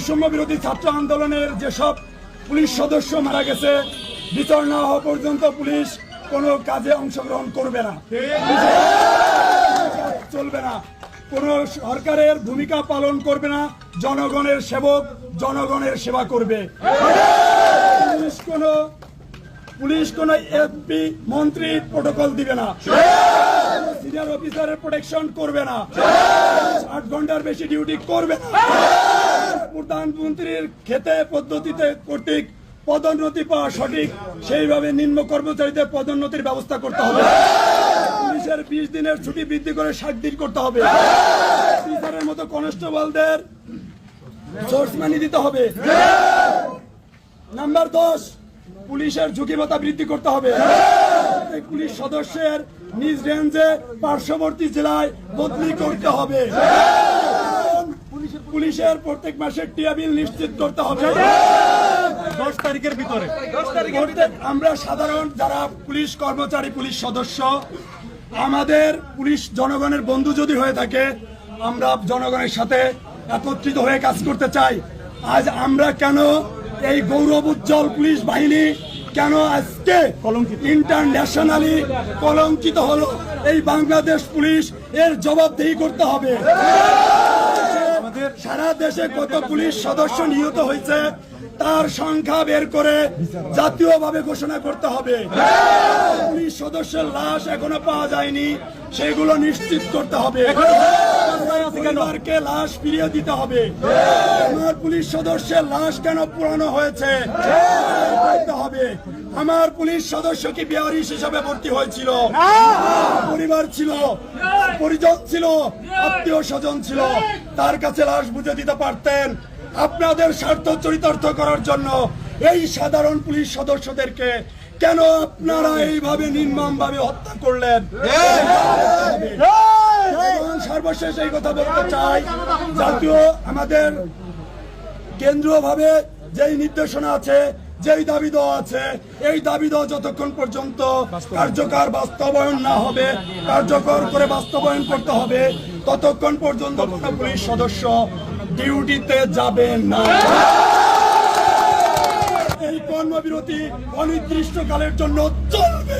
বৈষম্য বিরোধী ছাত্র আন্দোলনের যেসব পুলিশ সদস্য মারা গেছে, বিচার না হওয়া পর্যন্ত পুলিশ কোনো কাজে অংশগ্রহণ করবে না, চলবে না, কোনো সরকারের ভূমিকা পালন করবে না, জনগণের সেবক, জনগণের সেবা করবে। পুলিশ কোন এমপি মন্ত্রী প্রটোকল দিবে না, সিনিয়র অফিসারের প্রোটেকশন করবে না, 8 ঘন্টার বেশি ডিউটি করবে না, প্রধানমন্ত্রীর খেতে পদ্ধতিতে কর্তৃক পদোন্নতি পাওয়া সঠিক সেইভাবে নিম্ন কর্মচারীদের পদোন্নতির ব্যবস্থা করতে হবে। পুলিশের 20 দিনের ছুটি বৃদ্ধি করে 60 দিন করতে হবে। অফিসারের মতো কনস্টেবলদের সোর্স মানি দিতে হবে। নাম্বার 10, পুলিশের ঝুঁকি ভাতা বৃদ্ধি করতে হবে। পুলিশ সদস্যের নিজ রেঞ্জে পার্শ্ববর্তী জেলায় বদলি করতে হবে। পুলিশের প্রত্যেক মাসে টিয়া বিল নিশ্চিত করতে হবে। 10 তারিখের ভিতরে আমরা সাধারণ যারা পুলিশ কর্মচারী, পুলিশ সদস্য, আমাদের পুলিশ জনগণের বন্ধু যদি হয়ে থাকে, আমরা জনগণের সাথে একত্রিত হয়ে কাজ করতে চাই। আজ আমরা কেন এই গৌরব উজ্জ্বল পুলিশ বাহিনী কেন আজকে ইন্টারন্যাশনালি কলঙ্কিত হলো, এই বাংলাদেশ পুলিশ এর জবাবদিহি করতে হবে। সারা দেশে কত পুলিশ সদস্য নিহত হয়েছে তার সংখ্যা বের করে জাতীয়ভাবে ঘোষণা করতে হবে। পুলিশ সদস্যের লাশ এখনো পাওয়া যায়নি, সেগুলো নিশ্চিত করতে হবে। পরিবারকে লাশ ফিরিয়ে দিতে হবে। আমার পুলিশ সদস্যের লাশ কেন পুরানো হয়েছে করতে হবে। আমার পুলিশ সদস্য কি বেয়ারিশ হিসাবে ভর্তি হয়েছিল? পরিবার ছিল, পরিজন ছিল, আত্মীয় স্বজন ছিল, তার কাছে লাশ বুঝে দিতে পারতেন। আপনাদের স্বার্থ চরিতার্থ করার জন্য এই সাধারণ পুলিশ সদস্যদেরকে কেন আপনারা এইভাবে নির্মমভাবে হত্যা করলেন? সর্বশেষ এই কথা বলতে চাই, জাতীয় আমাদের কেন্দ্রীয়ভাবে যেই নির্দেশনা আছে, যেই দাবি দেওয়া আছে, এই দাবি দেওয়া যতক্ষণ পর্যন্ত কার্যকর বাস্তবায়ন না হবে, কার্যকর করে বাস্তবায়ন করতে হবে, ততক্ষণ পর্যন্ত কোনো পুলিশ সদস্য ডিউটিতে যাবেন না। এই কর্মবিরতি অনির্দিষ্টকালের জন্য চলবে।